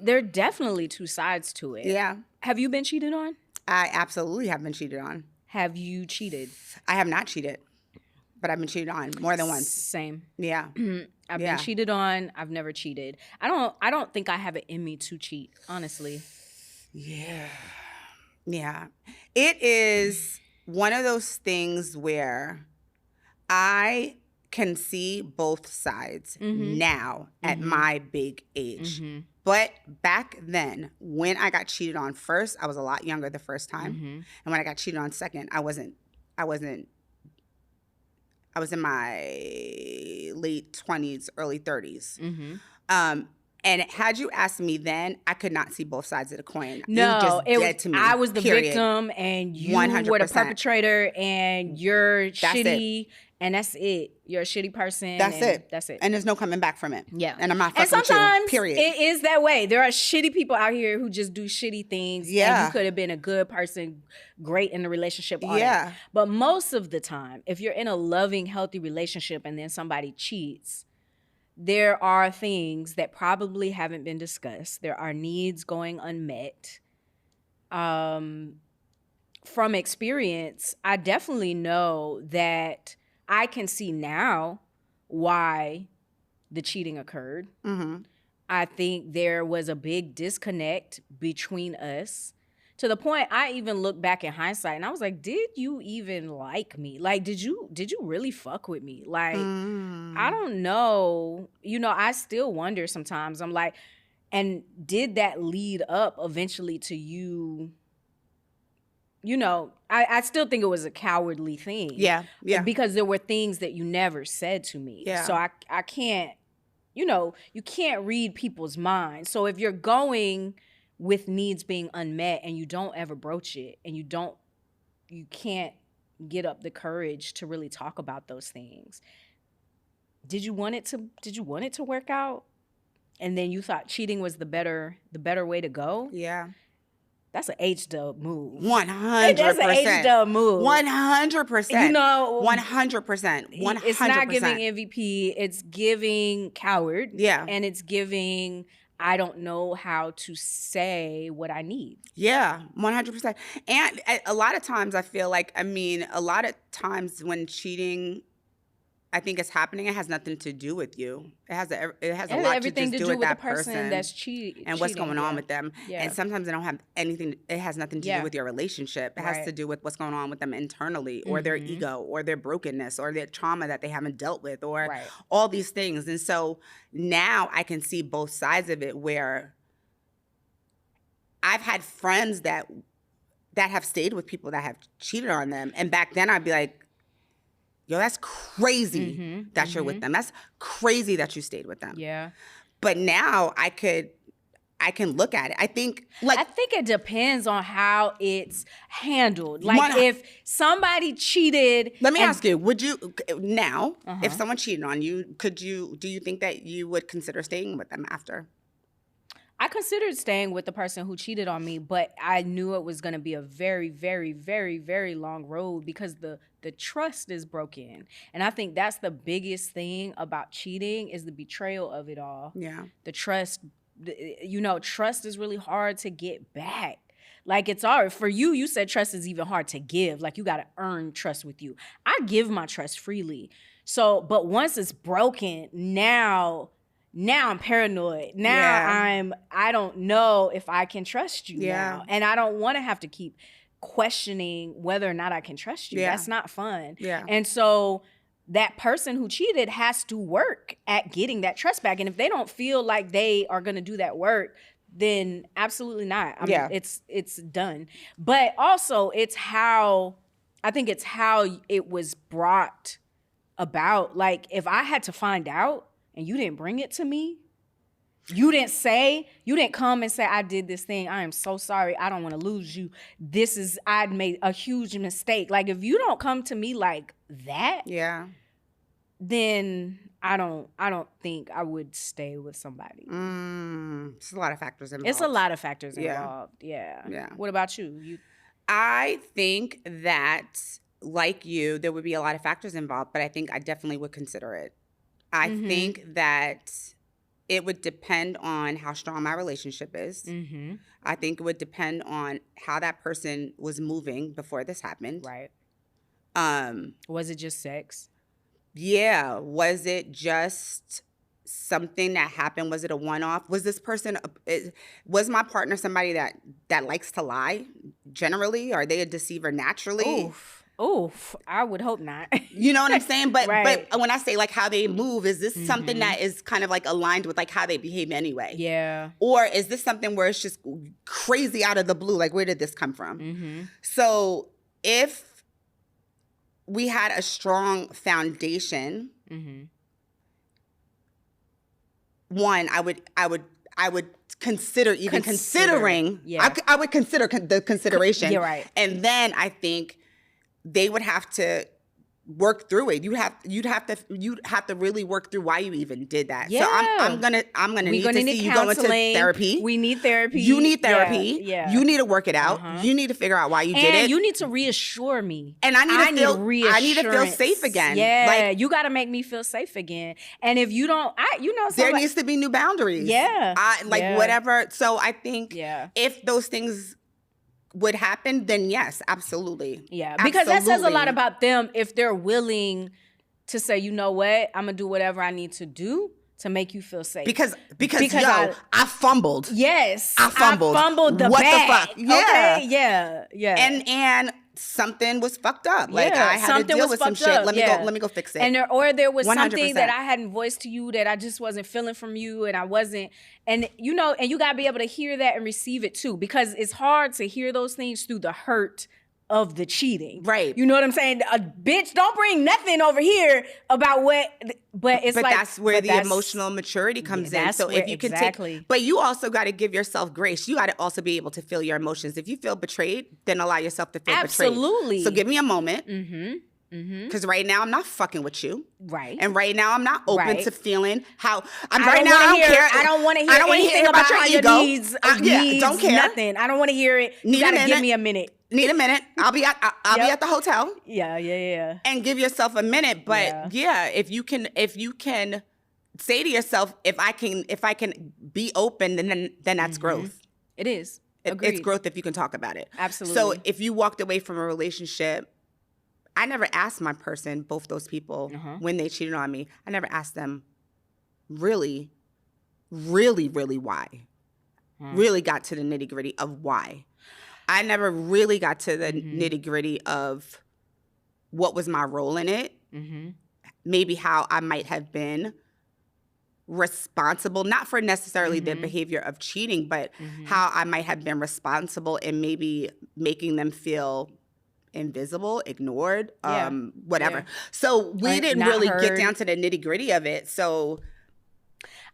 there are definitely two sides to it. Yeah. Have you been cheated on? I absolutely have been cheated on. Have you cheated? I have not cheated, but I've been cheated on more than once. Same. Yeah. I've Yeah. been cheated on. I've never cheated. I don't think I have it in me to cheat, honestly. Yeah. Yeah. It is one of those things where I can see both sides now at my big age. But back then, when I got cheated on first, I was a lot younger the first time. And when I got cheated on second, I was in my late 20s, early 30s. And had you asked me then, I could not see both sides of the coin. No, you just dead to me. I was the period. victim, and you 100%. were the perpetrator, and you're That's shitty, and that's it. You're a shitty person. That's it. That's it. And there's no coming back from it. Yeah. And I'm not And fucking with sometimes you, period. it is that way. There are shitty people out here who just do shitty things. Yeah. And you could have been a good person, great in the relationship. All Yeah. that. But most of the time, if you're in a loving, healthy relationship and then somebody cheats, there are things that probably haven't been discussed. There are needs going unmet. From experience, I definitely know that I can see now why the cheating occurred. I think there was a big disconnect between us, to the point I even look back in hindsight and I was like, did you even like me? Like, did you really fuck with me? Like, I don't know. You know, I still wonder sometimes. I'm like, and did that lead up eventually to you? You know, I still think it was a cowardly thing. Yeah. Because there were things that you never said to me. Yeah. So I can't, you know, you can't read people's minds. So if you're going with needs being unmet and you don't ever broach it, and you can't get up the courage to really talk about those things. Did you want it to work out? And then you thought cheating was the better way to go? Yeah. That's an H-dub move. 100%. That's an H-dub move. 100%. You know, 100%. It's not giving MVP. It's giving coward. Yeah. And it's giving, I don't know how to say what I need. Yeah, 100%. And a lot of times I feel like, a lot of times when cheating, I think it's happening, it has nothing to do with you. It has a lot everything to do with that the person that's cheating and what's going on with them. Yeah. And sometimes it don't have anything. It has nothing to do with your relationship. It has to do with what's going on with them internally, or their ego, or their brokenness, or their trauma that they haven't dealt with, or all these things. And so now I can see both sides of it, where I've had friends that have stayed with people that have cheated on them, and back then I'd be like, yo, that's crazy that you're with them. That's crazy that you stayed with them. Yeah. But now I can look at it. I think it depends on how it's handled. Like if somebody cheated. Let me ask you, would you now, if someone cheated on you, do you think that you would consider staying with them after? I considered staying with the person who cheated on me, but I knew it was going to be a very, very, very, very long road, because the trust is broken. And I think that's the biggest thing about cheating, is the betrayal of it all. Yeah. The trust, trust is really hard to get back. Like, it's hard. For you said trust is even hard to give. Like, you got to earn trust with you. I give my trust freely. So, but once it's broken, now I'm paranoid. Now I don't know if I can trust you now. And I don't want to have to keep questioning whether or not I can trust you. That's not fun. Yeah. And so that person who cheated has to work at getting that trust back. And if they don't feel like they are going to do that work, then absolutely not. It's done. But also it's how it was brought about. Like, if I had to find out and you didn't bring it to me, you didn't come and say, I did this thing, I am so sorry, I don't want to lose you, I'd made a huge mistake. Like, if you don't come to me like that, then I don't think I would stay with somebody. It's a lot of factors involved. It's a lot of factors involved. Yeah. What about you? I think that, like you, there would be a lot of factors involved, but I think I definitely would consider it. I think that it would depend on how strong my relationship is. Mm-hmm. I think it would depend on how that person was moving before this happened. Right. Was it just sex? Yeah. Was it just something that happened? Was it a one-off? Was this person, was my partner somebody that likes to lie generally? Are they a deceiver naturally? Oof, I would hope not. You know what I'm saying? But right. But when I say like how they move, is this something that is kind of like aligned with like how they behave anyway? Yeah. Or is this something where it's just crazy out of the blue? Like, where did this come from? Mm-hmm. So if we had a strong foundation, one, I would consider considering. Yeah. I would consider the consideration. You're right. And then I think they would have to work through it. You'd have to really work through why you even did that. Yeah. So I'm gonna need to see you go into therapy. We need therapy. You need therapy. Yeah. You need to work it out. You need to figure out why you did it. And you need to reassure me. And I need to feel safe again. Yeah. Like, you got to make me feel safe again. And if you don't, there needs to be new boundaries. Yeah. Whatever. So I think if those things would happen, then yes, absolutely. Yeah, because that says a lot about them if they're willing to say, you know what, I'm gonna do whatever I need to do to make you feel safe. Because I fumbled. Yes, I fumbled the what bag. The fuck? Yeah, okay? Yeah. And something was fucked up. Like I had to deal with some shit. Let me go fix it. And there was 100%. Something that I hadn't voiced to you that I just wasn't feeling from you, and I wasn't. And you gotta be able to hear that and receive it too, because it's hard to hear those things through the hurt of the cheating. Right. You know what I'm saying? Bitch, don't bring nothing over here about what. But that's where the emotional maturity comes in. So if you can take, but you also got to give yourself grace. You got to also be able to feel your emotions. If you feel betrayed, then allow yourself to feel betrayed. Absolutely. So give me a moment. Because right now I'm not fucking with you. Right. And right now I'm not open to feeling how I don't want to hear anything about how your needs. Don't care. Nothing. I don't want to hear it. You gotta give me a minute. Need a minute. I'll be at the hotel. Yeah. And give yourself a minute. But if you can say to yourself, if I can be open, then that's growth. It is. It's growth if you can talk about it. Absolutely. So if you walked away from a relationship, I never asked my person, both those people, when they cheated on me, I never asked them really, really, really why. Really got to the nitty gritty of why. I never really got to the nitty gritty of what was my role in it. Maybe how I might have been responsible, not for necessarily the behavior of cheating, but how I might have been responsible in maybe making them feel invisible, ignored, whatever. Yeah. So we didn't really get down to the nitty gritty of it. So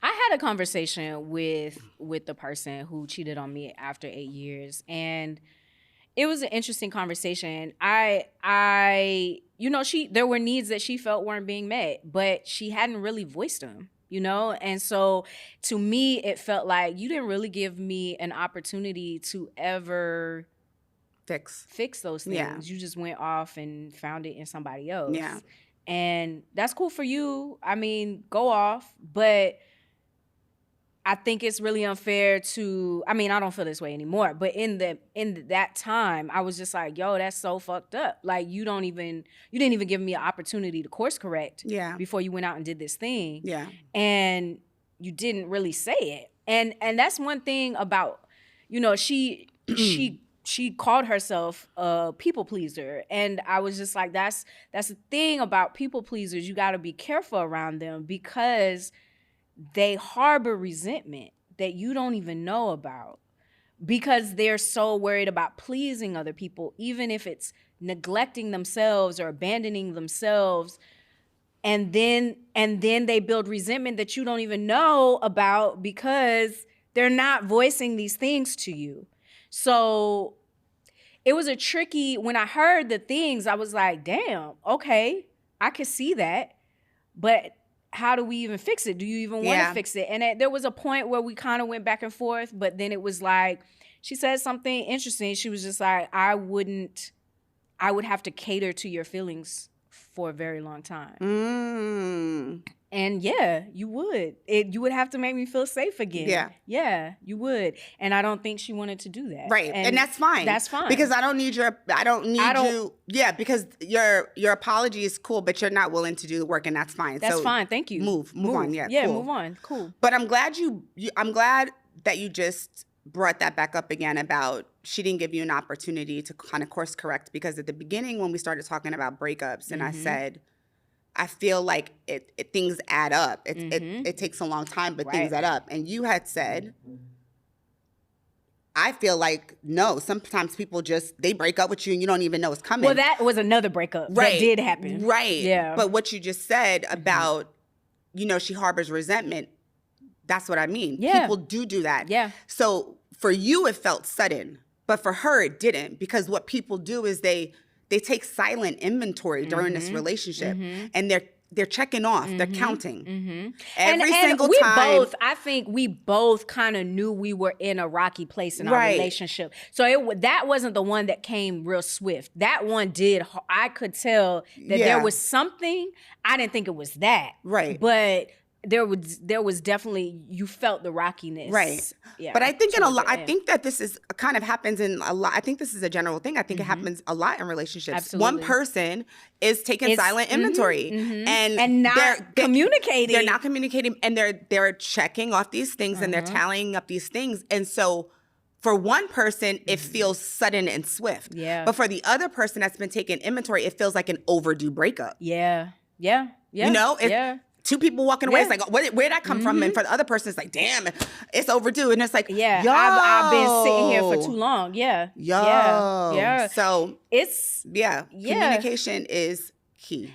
I had a conversation with the person who cheated on me after 8 years, and it was an interesting conversation. There were needs that she felt weren't being met, but she hadn't really voiced them, And so to me, it felt like you didn't really give me an opportunity to ever fix those things. Yeah. You just went off and found it in somebody else. Yeah. And that's cool for you. I mean, go off, but I think it's really unfair to, I don't feel this way anymore, but in that time, I was just like, yo, that's so fucked up. Like, you didn't even give me an opportunity to course correct before you went out and did this thing. Yeah. And you didn't really say it. And that's one thing about, she called herself a people pleaser. And I was just like, that's the thing about people pleasers. You got to be careful around them because they harbor resentment that you don't even know about because they're so worried about pleasing other people, even if it's neglecting themselves or abandoning themselves. And then they build resentment that you don't even know about because they're not voicing these things to you. So it was when I heard the things, I was like, damn, okay, I could see that. But how do we even fix it? Do you even want to fix it? And there was a point where we kind of went back and forth, but then it was like, she said something interesting. She was just like, I would have to cater to your feelings for a very long time. And yeah, you would. You would have to make me feel safe again. Yeah. Yeah, you would. And I don't think she wanted to do that. Right. And that's fine. That's fine. Because I don't need you. Yeah, because your apology is cool, but you're not willing to do the work, and that's fine. That's fine. Thank you. Move on. Yeah. Yeah, cool. move on. Cool. But I'm glad I'm glad that you just brought that back up again about she didn't give you an opportunity to kind of course correct, because at the beginning when we started talking about breakups and I said, I feel like things add up. It takes a long time, but things add up. And you had said, I feel like, no, sometimes people they break up with you and you don't even know it's coming. Well, that was another breakup that did happen. Right. Yeah. But what you just said about, she harbors resentment, that's what I mean. Yeah. People do that. Yeah. So for you, it felt sudden, but for her, it didn't, because what people do is they take silent inventory during this relationship, and they're checking off, they're counting every single time. I think we both kind of knew we were in a rocky place in our relationship. So that wasn't the one that came real swift. That one did. I could tell that there was something. I didn't think it was that. Right. But there was definitely, you felt the rockiness. Right. Yeah. But I think I think that this is kind of happens in a lot. I think this is a general thing. I think it happens a lot in relationships. Absolutely. One person is taking silent inventory and not communicating. They're not communicating, and they're checking off these things and they're tallying up these things. And so for one person, it feels sudden and swift. Yeah. But for the other person that's been taking inventory, it feels like an overdue breakup. Yeah. Yeah. Yeah. Two people walking away, it's like, where'd that come from? And for the other person, it's like, damn, it's overdue. And it's like, I've been sitting here for too long. Yeah. Yeah. Yeah. So it's, communication is key.